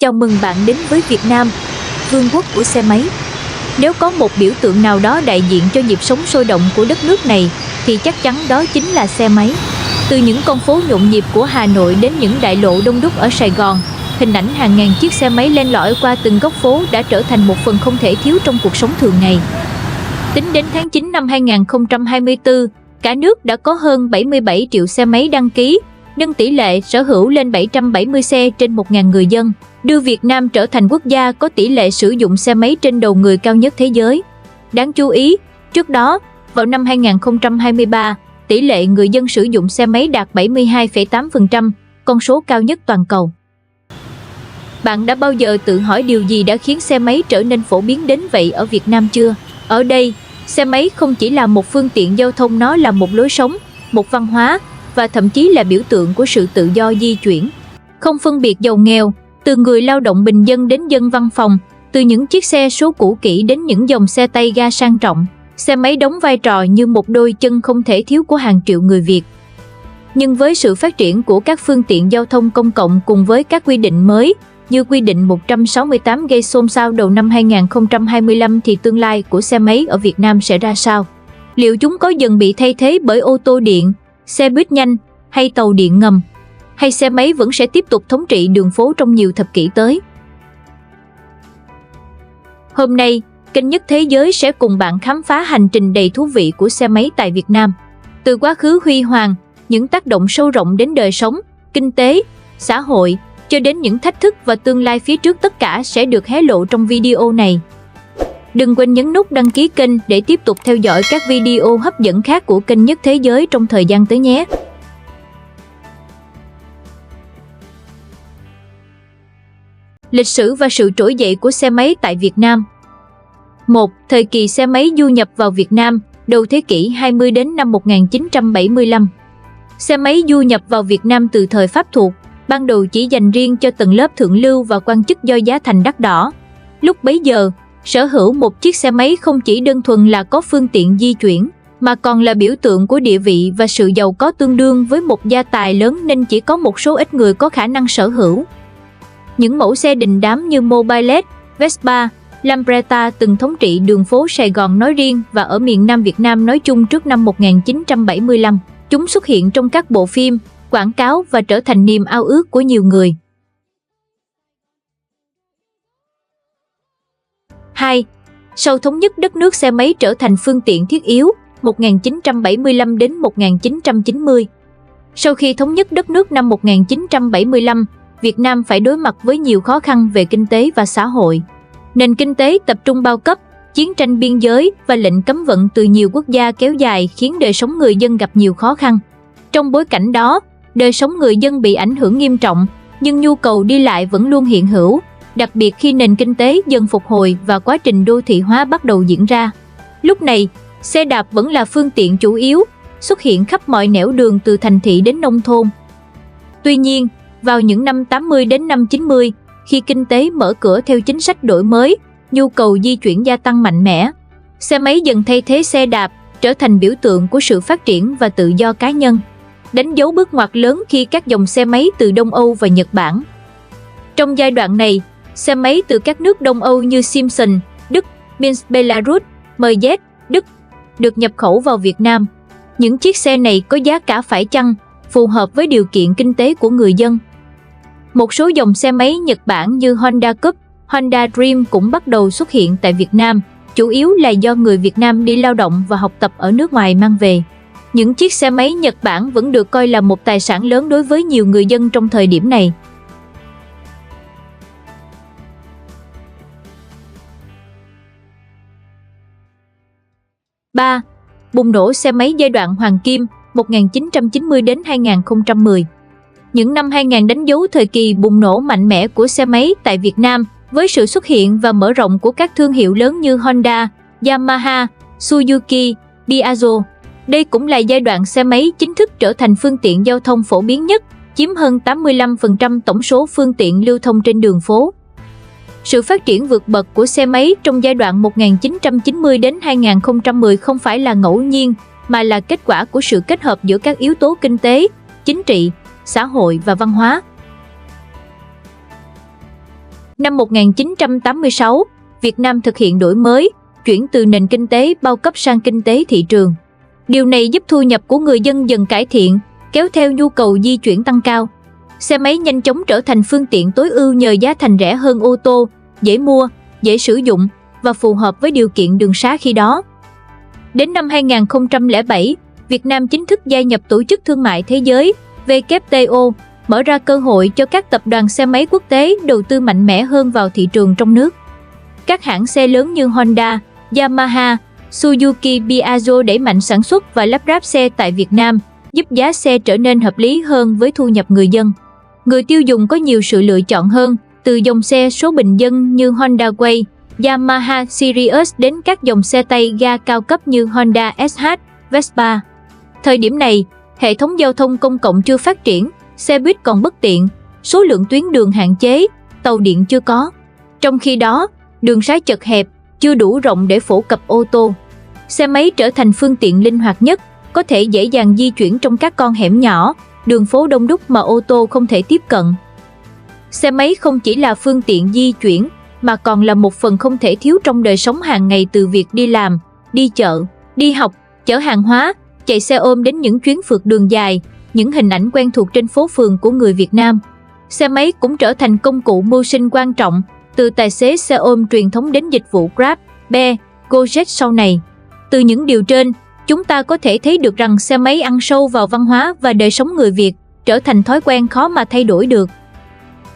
Chào mừng bạn đến với Việt Nam, vương quốc của xe máy. Nếu có một biểu tượng nào đó đại diện cho nhịp sống sôi động của đất nước này, thì chắc chắn đó chính là xe máy. Từ những con phố nhộn nhịp của Hà Nội đến những đại lộ đông đúc ở Sài Gòn, hình ảnh hàng ngàn chiếc xe máy len lỏi qua từng góc phố đã trở thành một phần không thể thiếu trong cuộc sống thường ngày. Tính đến tháng 9 năm 2024, cả nước đã có hơn 77 triệu xe máy đăng ký, nâng tỷ lệ sở hữu lên 770 xe trên 1.000 người dân, đưa Việt Nam trở thành quốc gia có tỷ lệ sử dụng xe máy trên đầu người cao nhất thế giới. Đáng chú ý, trước đó, vào năm 2023, tỷ lệ người dân sử dụng xe máy đạt 72,8%, con số cao nhất toàn cầu. Bạn đã bao giờ tự hỏi điều gì đã khiến xe máy trở nên phổ biến đến vậy ở Việt Nam chưa? Ở đây, xe máy không chỉ là một phương tiện giao thông, nó là một lối sống, một văn hóa và thậm chí là biểu tượng của sự tự do di chuyển. Không phân biệt giàu nghèo, từ người lao động bình dân đến dân văn phòng, từ những chiếc xe số cũ kỹ đến những dòng xe tay ga sang trọng, xe máy đóng vai trò như một đôi chân không thể thiếu của hàng triệu người Việt. Nhưng với sự phát triển của các phương tiện giao thông công cộng cùng với các quy định mới, như quy định 168 gây xôn xao đầu năm 2025 thì tương lai của xe máy ở Việt Nam sẽ ra sao? Liệu chúng có dần bị thay thế bởi ô tô điện, xe buýt nhanh hay tàu điện ngầm? Hay xe máy vẫn sẽ tiếp tục thống trị đường phố trong nhiều thập kỷ tới? Hôm nay, kênh Nhất Thế Giới sẽ cùng bạn khám phá hành trình đầy thú vị của xe máy tại Việt Nam. Từ quá khứ huy hoàng, những tác động sâu rộng đến đời sống, kinh tế, xã hội, cho đến những thách thức và tương lai phía trước, tất cả sẽ được hé lộ trong video này. Đừng quên nhấn nút đăng ký kênh để tiếp tục theo dõi các video hấp dẫn khác của kênh Nhất Thế Giới trong thời gian tới nhé. Lịch sử và sự trỗi dậy của xe máy tại Việt Nam. 1. Thời kỳ xe máy du nhập vào Việt Nam, đầu thế kỷ 20 đến năm 1975. Xe máy du nhập vào Việt Nam từ thời Pháp thuộc, ban đầu chỉ dành riêng cho tầng lớp thượng lưu và quan chức do giá thành đắt đỏ. Lúc bấy giờ, sở hữu một chiếc xe máy không chỉ đơn thuần là có phương tiện di chuyển, mà còn là biểu tượng của địa vị và sự giàu có tương đương với một gia tài lớn, nên chỉ có một số ít người có khả năng sở hữu. Những mẫu xe đình đám như Mobilet, Vespa, Lambretta từng thống trị đường phố Sài Gòn nói riêng và ở miền Nam Việt Nam nói chung trước năm 1975. Chúng xuất hiện trong các bộ phim, quảng cáo và trở thành niềm ao ước của nhiều người. 2. Sau thống nhất đất nước, xe máy trở thành phương tiện thiết yếu, 1975 đến 1990. Sau khi thống nhất đất nước năm 1975, Việt Nam phải đối mặt với nhiều khó khăn về kinh tế và xã hội. Nền kinh tế tập trung bao cấp, chiến tranh biên giới và lệnh cấm vận từ nhiều quốc gia kéo dài khiến đời sống người dân gặp nhiều khó khăn. Trong bối cảnh đó, đời sống người dân bị ảnh hưởng nghiêm trọng, nhưng nhu cầu đi lại vẫn luôn hiện hữu, đặc biệt khi nền kinh tế dần phục hồi và quá trình đô thị hóa bắt đầu diễn ra. Lúc này, xe đạp vẫn là phương tiện chủ yếu, xuất hiện khắp mọi nẻo đường từ thành thị đến nông thôn. Tuy nhiên, vào những năm 80 đến năm 90, khi kinh tế mở cửa theo chính sách đổi mới, nhu cầu di chuyển gia tăng mạnh mẽ. Xe máy dần thay thế xe đạp, trở thành biểu tượng của sự phát triển và tự do cá nhân, đánh dấu bước ngoặt lớn khi các dòng xe máy từ Đông Âu và Nhật Bản. Trong giai đoạn này, xe máy từ các nước Đông Âu như Simpson, Đức, Benz Belarus, MZ, Đức, được nhập khẩu vào Việt Nam. Những chiếc xe này có giá cả phải chăng, phù hợp với điều kiện kinh tế của người dân. Một số dòng xe máy Nhật Bản như Honda Cup, Honda Dream cũng bắt đầu xuất hiện tại Việt Nam, chủ yếu là do người Việt Nam đi lao động và học tập ở nước ngoài mang về. Những chiếc xe máy Nhật Bản vẫn được coi là một tài sản lớn đối với nhiều người dân trong thời điểm này. Ba. Bùng nổ xe máy giai đoạn Hoàng Kim, 1990 đến 2010. Những năm 2000 đánh dấu thời kỳ bùng nổ mạnh mẽ của xe máy tại Việt Nam, với sự xuất hiện và mở rộng của các thương hiệu lớn như Honda, Yamaha, Suzuki, Piaggio. Đây cũng là giai đoạn xe máy chính thức trở thành phương tiện giao thông phổ biến nhất, chiếm hơn 85% tổng số phương tiện lưu thông trên đường phố. Sự phát triển vượt bậc của xe máy trong giai đoạn 1990 đến 2010 không phải là ngẫu nhiên, mà là kết quả của sự kết hợp giữa các yếu tố kinh tế, chính trị, xã hội và văn hóa. Năm 1986, Việt Nam thực hiện đổi mới, chuyển từ nền kinh tế bao cấp sang kinh tế thị trường. Điều này giúp thu nhập của người dân dần cải thiện, kéo theo nhu cầu di chuyển tăng cao. Xe máy nhanh chóng trở thành phương tiện tối ưu nhờ giá thành rẻ hơn ô tô, dễ mua, dễ sử dụng và phù hợp với điều kiện đường xá khi đó. Đến năm 2007, Việt Nam chính thức gia nhập Tổ chức Thương mại Thế giới WTO, mở ra cơ hội cho các tập đoàn xe máy quốc tế đầu tư mạnh mẽ hơn vào thị trường trong nước. Các hãng xe lớn như Honda, Yamaha, Suzuki, Piaggio đẩy mạnh sản xuất và lắp ráp xe tại Việt Nam, giúp giá xe trở nên hợp lý hơn với thu nhập người dân. Người tiêu dùng có nhiều sự lựa chọn hơn, từ dòng xe số bình dân như Honda Way, Yamaha Sirius đến các dòng xe tay ga cao cấp như Honda SH, Vespa. Thời điểm này, hệ thống giao thông công cộng chưa phát triển, xe buýt còn bất tiện, số lượng tuyến đường hạn chế, tàu điện chưa có. Trong khi đó, đường xá chật hẹp, chưa đủ rộng để phổ cập ô tô. Xe máy trở thành phương tiện linh hoạt nhất, có thể dễ dàng di chuyển trong các con hẻm nhỏ, đường phố đông đúc mà ô tô không thể tiếp cận. Xe máy không chỉ là phương tiện di chuyển, mà còn là một phần không thể thiếu trong đời sống hàng ngày, từ việc đi làm, đi chợ, đi học, chở hàng hóa, chạy xe ôm đến những chuyến phượt đường dài, những hình ảnh quen thuộc trên phố phường của người Việt Nam. Xe máy cũng trở thành công cụ mưu sinh quan trọng, từ tài xế xe ôm truyền thống đến dịch vụ Grab, Be, Gojek sau này. Từ những điều trên, chúng ta có thể thấy được rằng xe máy ăn sâu vào văn hóa và đời sống người Việt, trở thành thói quen khó mà thay đổi được.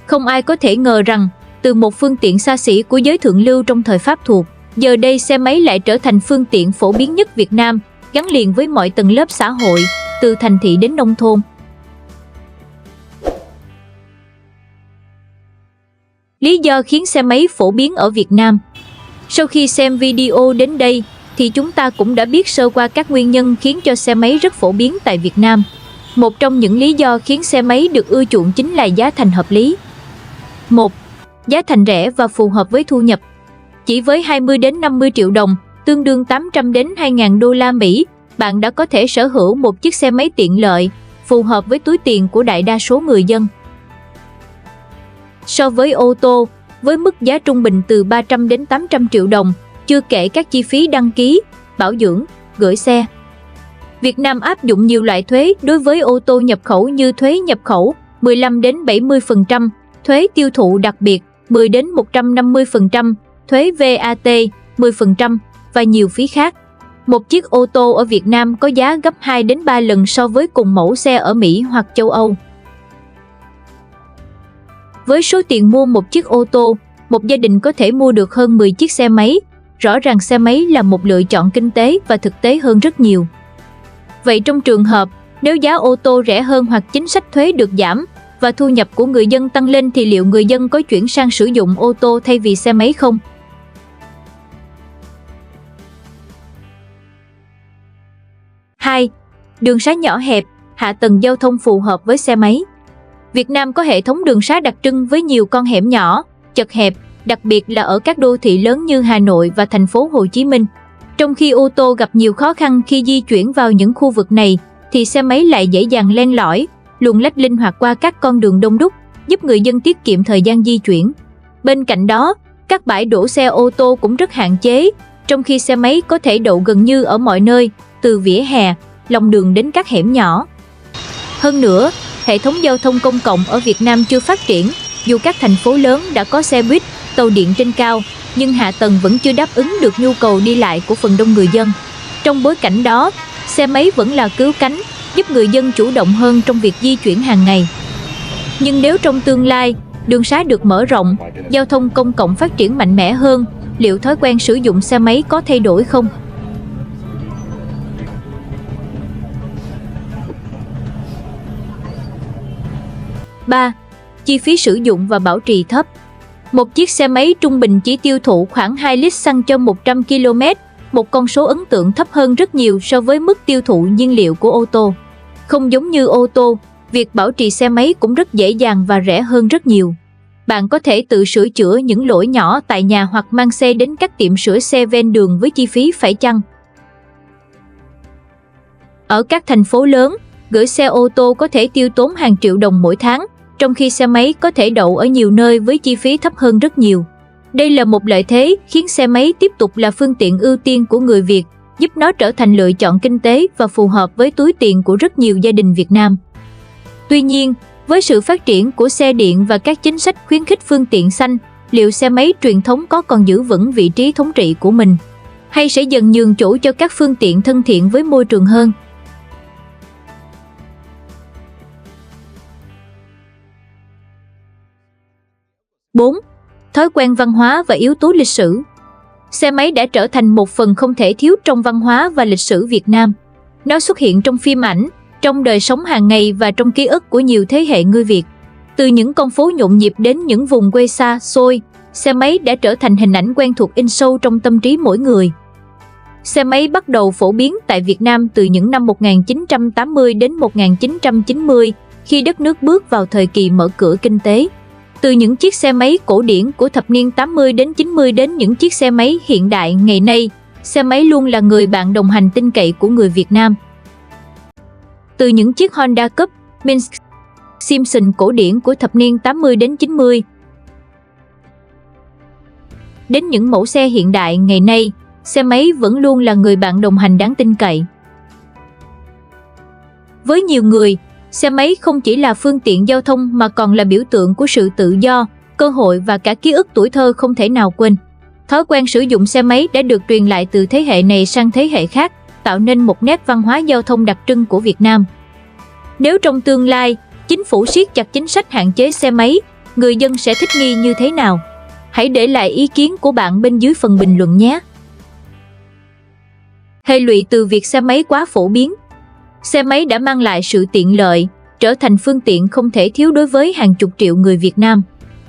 Không ai có thể ngờ rằng, từ một phương tiện xa xỉ của giới thượng lưu trong thời Pháp thuộc, giờ đây xe máy lại trở thành phương tiện phổ biến nhất Việt Nam, gắn liền với mọi tầng lớp xã hội, từ thành thị đến nông thôn. Lý do khiến xe máy phổ biến ở Việt Nam. Sau khi xem video đến đây, thì chúng ta cũng đã biết sơ qua các nguyên nhân khiến cho xe máy rất phổ biến tại Việt Nam. Một trong những lý do khiến xe máy được ưa chuộng chính là giá thành hợp lý. 1. Giá thành rẻ và phù hợp với thu nhập. Chỉ với 20 đến 50 triệu đồng, tương đương 800 đến 2.000 đô la Mỹ, bạn đã có thể sở hữu một chiếc xe máy tiện lợi, phù hợp với túi tiền của đại đa số người dân. So với ô tô, với mức giá trung bình từ 300 đến 800 triệu đồng, chưa kể các chi phí đăng ký, bảo dưỡng, gửi xe. Việt Nam áp dụng nhiều loại thuế đối với ô tô nhập khẩu như thuế nhập khẩu 15 đến 70%, thuế tiêu thụ đặc biệt 10 đến 150%, thuế VAT 10% và nhiều phí khác. Một chiếc ô tô ở Việt Nam có giá gấp 2 đến 3 lần so với cùng mẫu xe ở Mỹ hoặc châu Âu. Với số tiền mua một chiếc ô tô, một gia đình có thể mua được hơn 10 chiếc xe máy. Rõ ràng xe máy là một lựa chọn kinh tế và thực tế hơn rất nhiều. Vậy trong trường hợp, nếu giá ô tô rẻ hơn hoặc chính sách thuế được giảm và thu nhập của người dân tăng lên thì liệu người dân có chuyển sang sử dụng ô tô thay vì xe máy không? 2. Đường xá nhỏ hẹp, hạ tầng giao thông phù hợp với xe máy. Việt Nam có hệ thống đường xá đặc trưng với nhiều con hẻm nhỏ, chật hẹp, đặc biệt là ở các đô thị lớn như Hà Nội và thành phố Hồ Chí Minh. Trong khi ô tô gặp nhiều khó khăn khi di chuyển vào những khu vực này, thì xe máy lại dễ dàng len lỏi, luồn lách linh hoạt qua các con đường đông đúc, giúp người dân tiết kiệm thời gian di chuyển. Bên cạnh đó, các bãi đỗ xe ô tô cũng rất hạn chế, trong khi xe máy có thể đậu gần như ở mọi nơi, từ vỉa hè, lòng đường đến các hẻm nhỏ. Hơn nữa, hệ thống giao thông công cộng ở Việt Nam chưa phát triển, dù các thành phố lớn đã có xe buýt, tàu điện trên cao, nhưng hạ tầng vẫn chưa đáp ứng được nhu cầu đi lại của phần đông người dân. Trong bối cảnh đó, xe máy vẫn là cứu cánh, giúp người dân chủ động hơn trong việc di chuyển hàng ngày. Nhưng nếu trong tương lai, đường xá được mở rộng, giao thông công cộng phát triển mạnh mẽ hơn, liệu thói quen sử dụng xe máy có thay đổi không? 3. Chi phí sử dụng và bảo trì thấp. Một chiếc xe máy trung bình chỉ tiêu thụ khoảng 2 lít xăng cho 100 km, một con số ấn tượng thấp hơn rất nhiều so với mức tiêu thụ nhiên liệu của ô tô. Không giống như ô tô, việc bảo trì xe máy cũng rất dễ dàng và rẻ hơn rất nhiều. Bạn có thể tự sửa chữa những lỗi nhỏ tại nhà hoặc mang xe đến các tiệm sửa xe ven đường với chi phí phải chăng. Ở các thành phố lớn, gửi xe ô tô có thể tiêu tốn hàng triệu đồng mỗi tháng, trong khi xe máy có thể đậu ở nhiều nơi với chi phí thấp hơn rất nhiều. Đây là một lợi thế khiến xe máy tiếp tục là phương tiện ưu tiên của người Việt, giúp nó trở thành lựa chọn kinh tế và phù hợp với túi tiền của rất nhiều gia đình Việt Nam. Tuy nhiên, với sự phát triển của xe điện và các chính sách khuyến khích phương tiện xanh, liệu xe máy truyền thống có còn giữ vững vị trí thống trị của mình, hay sẽ dần nhường chỗ cho các phương tiện thân thiện với môi trường hơn? Bốn, thói quen văn hóa và yếu tố lịch sử. Xe máy đã trở thành một phần không thể thiếu trong văn hóa và lịch sử Việt Nam. Nó xuất hiện trong phim ảnh, trong đời sống hàng ngày và trong ký ức của nhiều thế hệ người Việt. Từ những con phố nhộn nhịp đến những vùng quê xa xôi, xe máy đã trở thành hình ảnh quen thuộc in sâu trong tâm trí mỗi người. Xe máy bắt đầu phổ biến tại Việt Nam từ những năm 1980 đến 1990, khi đất nước bước vào thời kỳ mở cửa kinh tế. Từ những chiếc xe máy cổ điển của thập niên 80 đến 90 đến những chiếc xe máy hiện đại ngày nay, xe máy luôn là người bạn đồng hành tin cậy của người Việt Nam. Từ những chiếc Honda Cup, Minsk, Simpson cổ điển của thập niên 80 đến 90, đến những mẫu xe hiện đại ngày nay, xe máy vẫn luôn là người bạn đồng hành đáng tin cậy. Với nhiều người, xe máy không chỉ là phương tiện giao thông mà còn là biểu tượng của sự tự do, cơ hội và cả ký ức tuổi thơ không thể nào quên. Thói quen sử dụng xe máy đã được truyền lại từ thế hệ này sang thế hệ khác, tạo nên một nét văn hóa giao thông đặc trưng của Việt Nam. Nếu trong tương lai, chính phủ siết chặt chính sách hạn chế xe máy, người dân sẽ thích nghi như thế nào? Hãy để lại ý kiến của bạn bên dưới phần bình luận nhé! Hệ lụy từ việc xe máy quá phổ biến. Xe máy đã mang lại sự tiện lợi, trở thành phương tiện không thể thiếu đối với hàng chục triệu người Việt Nam.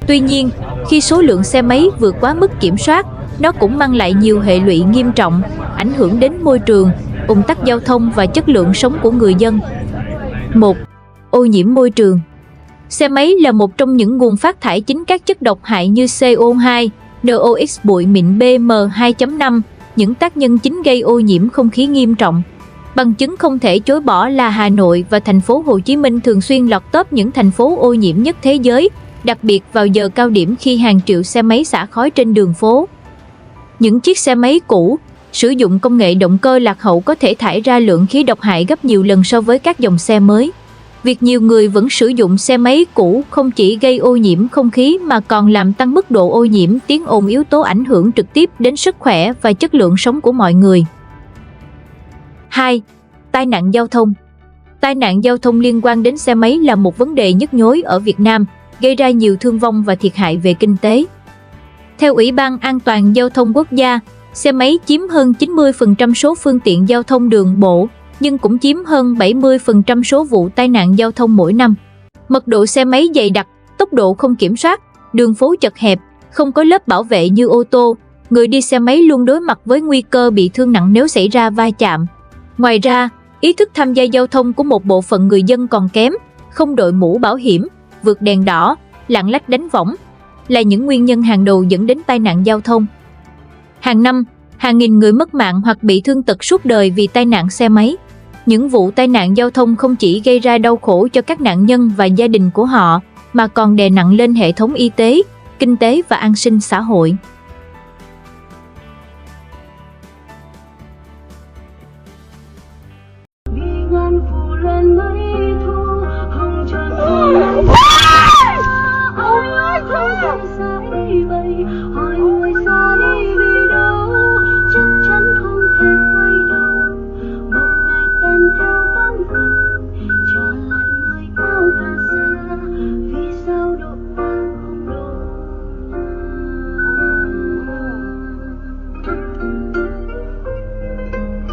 Tuy nhiên, khi số lượng xe máy vượt quá mức kiểm soát, nó cũng mang lại nhiều hệ lụy nghiêm trọng, ảnh hưởng đến môi trường, ùn tắc giao thông và chất lượng sống của người dân. 1. Ô nhiễm môi trường. Xe máy là một trong những nguồn phát thải chính các chất độc hại như CO2, NOx, bụi mịn PM2.5, những tác nhân chính gây ô nhiễm không khí nghiêm trọng. Bằng chứng không thể chối bỏ là Hà Nội và thành phố Hồ Chí Minh thường xuyên lọt top những thành phố ô nhiễm nhất thế giới, đặc biệt vào giờ cao điểm khi hàng triệu xe máy xả khói trên đường phố. Những chiếc xe máy cũ, sử dụng công nghệ động cơ lạc hậu có thể thải ra lượng khí độc hại gấp nhiều lần so với các dòng xe mới. Việc nhiều người vẫn sử dụng xe máy cũ không chỉ gây ô nhiễm không khí mà còn làm tăng mức độ ô nhiễm tiếng ồn, yếu tố ảnh hưởng trực tiếp đến sức khỏe và chất lượng sống của mọi người. 2. Tai nạn giao thông. Tai nạn giao thông liên quan đến xe máy là một vấn đề nhức nhối ở Việt Nam, gây ra nhiều thương vong và thiệt hại về kinh tế. Theo Ủy ban An toàn Giao thông Quốc gia, xe máy chiếm hơn 90% số phương tiện giao thông đường bộ, nhưng cũng chiếm hơn 70% số vụ tai nạn giao thông mỗi năm. Mật độ xe máy dày đặc, tốc độ không kiểm soát, đường phố chật hẹp, không có lớp bảo vệ như ô tô, người đi xe máy luôn đối mặt với nguy cơ bị thương nặng nếu xảy ra va chạm. Ngoài ra, ý thức tham gia giao thông của một bộ phận người dân còn kém, không đội mũ bảo hiểm, vượt đèn đỏ, lạng lách đánh võng là những nguyên nhân hàng đầu dẫn đến tai nạn giao thông. Hàng năm, hàng nghìn người mất mạng hoặc bị thương tật suốt đời vì tai nạn xe máy. Những vụ tai nạn giao thông không chỉ gây ra đau khổ cho các nạn nhân và gia đình của họ, mà còn đè nặng lên hệ thống y tế, kinh tế và an sinh xã hội.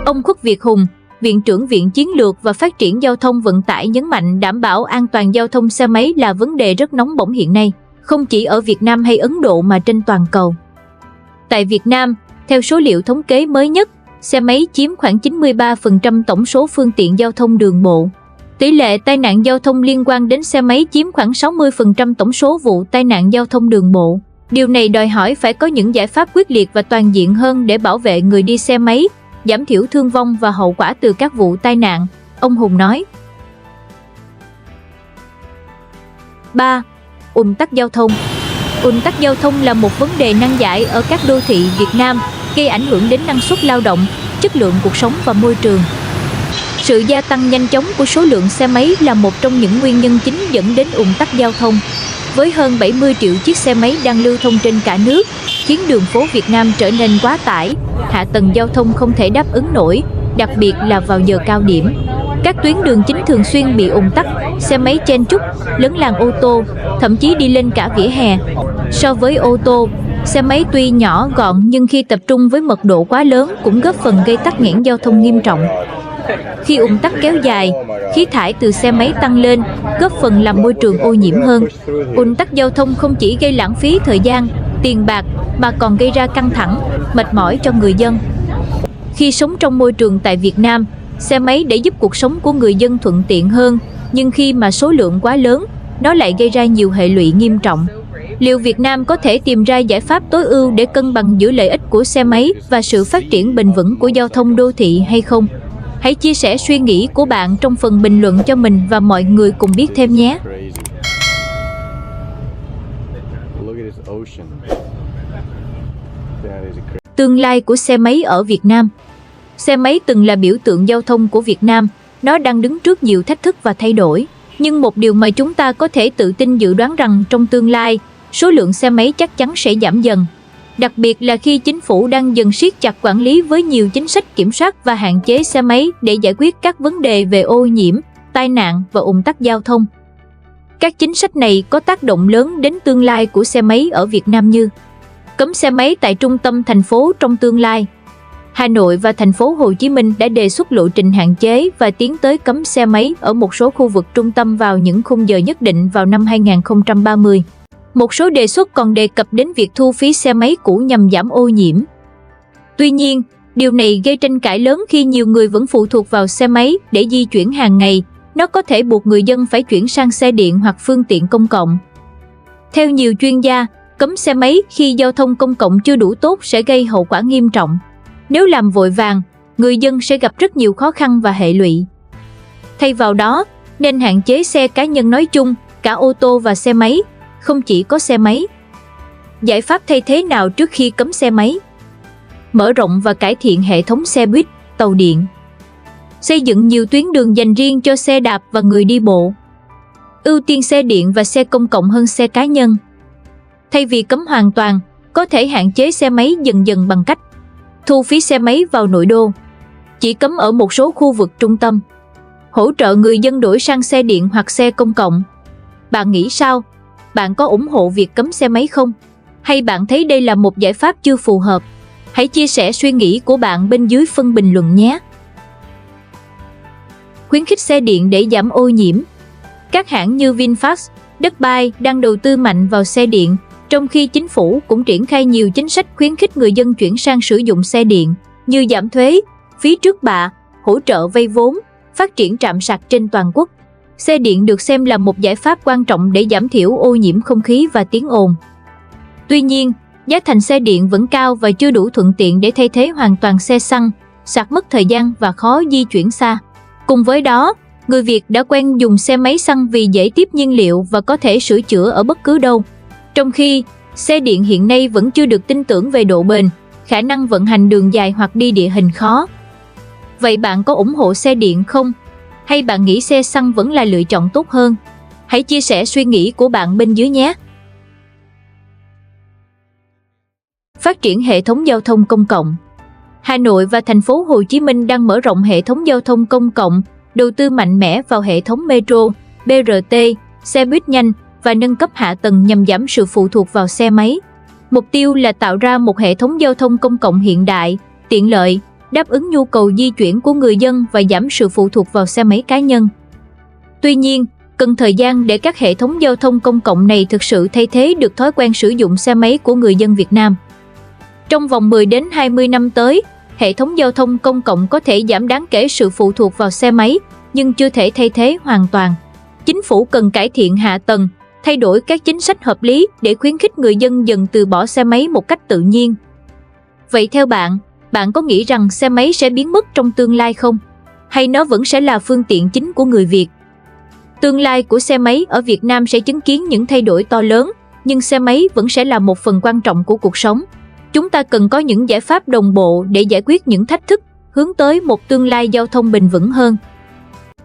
Ông Khuất Việt Hùng, Viện trưởng Viện Chiến lược và Phát triển Giao thông Vận tải nhấn mạnh đảm bảo an toàn giao thông xe máy là vấn đề rất nóng bỏng hiện nay, không chỉ ở Việt Nam hay Ấn Độ mà trên toàn cầu. Tại Việt Nam, theo số liệu thống kê mới nhất, xe máy chiếm khoảng 93% tổng số phương tiện giao thông đường bộ. Tỷ lệ tai nạn giao thông liên quan đến xe máy chiếm khoảng 60% tổng số vụ tai nạn giao thông đường bộ. Điều này đòi hỏi phải có những giải pháp quyết liệt và toàn diện hơn để bảo vệ người đi xe máy, giảm thiểu thương vong và hậu quả từ các vụ tai nạn, ông Hùng nói. 3. Ùn tắc giao thông. Ùn tắc giao thông là một vấn đề nan giải ở các đô thị Việt Nam, gây ảnh hưởng đến năng suất lao động, chất lượng cuộc sống và môi trường. Sự gia tăng nhanh chóng của số lượng xe máy là một trong những nguyên nhân chính dẫn đến ùn tắc giao thông. Với hơn 70 triệu chiếc xe máy đang lưu thông trên cả nước, khiến đường phố Việt Nam trở nên quá tải, hạ tầng giao thông không thể đáp ứng nổi, đặc biệt là vào giờ cao điểm. Các tuyến đường chính thường xuyên bị ùn tắc, xe máy chen chúc, lấn làn ô tô, thậm chí đi lên cả vỉa hè. So với ô tô, xe máy tuy nhỏ gọn nhưng khi tập trung với mật độ quá lớn cũng góp phần gây tắc nghẽn giao thông nghiêm trọng. Khi ùn tắc kéo dài, khí thải từ xe máy tăng lên, góp phần làm môi trường ô nhiễm hơn. Ùn tắc giao thông không chỉ gây lãng phí thời gian, tiền bạc mà còn gây ra căng thẳng, mệt mỏi cho người dân. Khi sống trong môi trường tại Việt Nam, xe máy để giúp cuộc sống của người dân thuận tiện hơn, nhưng khi mà số lượng quá lớn, nó lại gây ra nhiều hệ lụy nghiêm trọng. Liệu Việt Nam có thể tìm ra giải pháp tối ưu để cân bằng giữa lợi ích của xe máy và sự phát triển bền vững của giao thông đô thị hay không? Hãy chia sẻ suy nghĩ của bạn trong phần bình luận cho mình và mọi người cùng biết thêm nhé. Tương lai của xe máy ở Việt Nam. Xe máy từng là biểu tượng giao thông của Việt Nam, nó đang đứng trước nhiều thách thức và thay đổi. Nhưng một điều mà chúng ta có thể tự tin dự đoán rằng trong tương lai, số lượng xe máy chắc chắn sẽ giảm dần. Đặc biệt là khi chính phủ đang dần siết chặt quản lý với nhiều chính sách kiểm soát và hạn chế xe máy để giải quyết các vấn đề về ô nhiễm, tai nạn và ùn tắc giao thông. Các chính sách này có tác động lớn đến tương lai của xe máy ở Việt Nam như cấm xe máy tại trung tâm thành phố trong tương lai. Hà Nội và thành phố Hồ Chí Minh đã đề xuất lộ trình hạn chế và tiến tới cấm xe máy ở một số khu vực trung tâm vào những khung giờ nhất định vào năm 2030. Một số đề xuất còn đề cập đến việc thu phí xe máy cũ nhằm giảm ô nhiễm. Tuy nhiên, điều này gây tranh cãi lớn khi nhiều người vẫn phụ thuộc vào xe máy để di chuyển hàng ngày. Nó có thể buộc người dân phải chuyển sang xe điện hoặc phương tiện công cộng. Theo nhiều chuyên gia, cấm xe máy khi giao thông công cộng chưa đủ tốt sẽ gây hậu quả nghiêm trọng. Nếu làm vội vàng, người dân sẽ gặp rất nhiều khó khăn và hệ lụy. Thay vào đó, nên hạn chế xe cá nhân nói chung, cả ô tô và xe máy, không chỉ có xe máy. Giải pháp thay thế nào trước khi cấm xe máy? Mở rộng và cải thiện hệ thống xe buýt, tàu điện. Xây dựng nhiều tuyến đường dành riêng cho xe đạp và người đi bộ. Ưu tiên xe điện và xe công cộng hơn xe cá nhân. Thay vì cấm hoàn toàn, có thể hạn chế xe máy dần dần bằng cách thu phí xe máy vào nội đô, chỉ cấm ở một số khu vực trung tâm, hỗ trợ người dân đổi sang xe điện hoặc xe công cộng. Bạn nghĩ sao? Bạn có ủng hộ việc cấm xe máy không? Hay bạn thấy đây là một giải pháp chưa phù hợp? Hãy chia sẻ suy nghĩ của bạn bên dưới phần bình luận nhé. Khuyến khích xe điện để giảm ô nhiễm. Các hãng như VinFast, Dubai đang đầu tư mạnh vào xe điện, trong khi chính phủ cũng triển khai nhiều chính sách khuyến khích người dân chuyển sang sử dụng xe điện, như giảm thuế, phí trước bạ, hỗ trợ vay vốn, phát triển trạm sạc trên toàn quốc. Xe điện được xem là một giải pháp quan trọng để giảm thiểu ô nhiễm không khí và tiếng ồn. Tuy nhiên, giá thành xe điện vẫn cao và chưa đủ thuận tiện để thay thế hoàn toàn xe xăng, sạc mất thời gian và khó di chuyển xa. Cùng với đó, người Việt đã quen dùng xe máy xăng vì dễ tiếp nhiên liệu và có thể sửa chữa ở bất cứ đâu. Trong khi, xe điện hiện nay vẫn chưa được tin tưởng về độ bền, khả năng vận hành đường dài hoặc đi địa hình khó. Vậy bạn có ủng hộ xe điện không? Hay bạn nghĩ xe xăng vẫn là lựa chọn tốt hơn? Hãy chia sẻ suy nghĩ của bạn bên dưới nhé! Phát triển hệ thống giao thông công cộng. Hà Nội và thành phố Hồ Chí Minh đang mở rộng hệ thống giao thông công cộng, đầu tư mạnh mẽ vào hệ thống metro, BRT, xe buýt nhanh và nâng cấp hạ tầng nhằm giảm sự phụ thuộc vào xe máy. Mục tiêu là tạo ra một hệ thống giao thông công cộng hiện đại, tiện lợi, đáp ứng nhu cầu di chuyển của người dân và giảm sự phụ thuộc vào xe máy cá nhân. Tuy nhiên, cần thời gian để các hệ thống giao thông công cộng này thực sự thay thế được thói quen sử dụng xe máy của người dân Việt Nam. Trong vòng 10 đến 20 năm tới, hệ thống giao thông công cộng có thể giảm đáng kể sự phụ thuộc vào xe máy, nhưng chưa thể thay thế hoàn toàn. Chính phủ cần cải thiện hạ tầng, thay đổi các chính sách hợp lý để khuyến khích người dân dần từ bỏ xe máy một cách tự nhiên. Vậy theo bạn, bạn có nghĩ rằng xe máy sẽ biến mất trong tương lai không? Hay nó vẫn sẽ là phương tiện chính của người Việt? Tương lai của xe máy ở Việt Nam sẽ chứng kiến những thay đổi to lớn, nhưng xe máy vẫn sẽ là một phần quan trọng của cuộc sống. Chúng ta cần có những giải pháp đồng bộ để giải quyết những thách thức, hướng tới một tương lai giao thông bền vững hơn.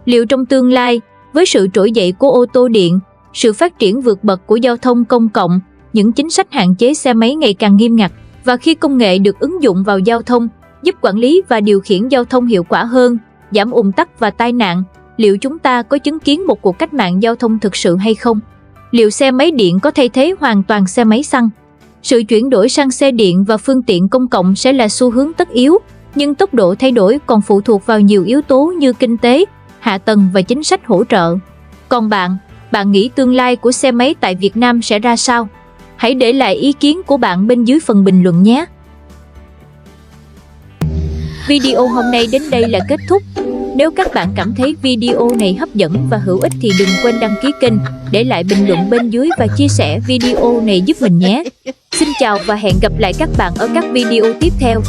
Liệu trong tương lai, với sự trỗi dậy của ô tô điện, sự phát triển vượt bậc của giao thông công cộng, những chính sách hạn chế xe máy ngày càng nghiêm ngặt, và khi công nghệ được ứng dụng vào giao thông, giúp quản lý và điều khiển giao thông hiệu quả hơn, giảm ùn tắc và tai nạn, liệu chúng ta có chứng kiến một cuộc cách mạng giao thông thực sự hay không? Liệu xe máy điện có thay thế hoàn toàn xe máy xăng? Sự chuyển đổi sang xe điện và phương tiện công cộng sẽ là xu hướng tất yếu, nhưng tốc độ thay đổi còn phụ thuộc vào nhiều yếu tố như kinh tế, hạ tầng và chính sách hỗ trợ. Còn bạn nghĩ tương lai của xe máy tại Việt Nam sẽ ra sao? Hãy để lại ý kiến của bạn bên dưới phần bình luận nhé! Video hôm nay đến đây là kết thúc. Nếu các bạn cảm thấy video này hấp dẫn và hữu ích thì đừng quên đăng ký kênh, để lại bình luận bên dưới và chia sẻ video này giúp mình nhé. Xin chào và hẹn gặp lại các bạn ở các video tiếp theo.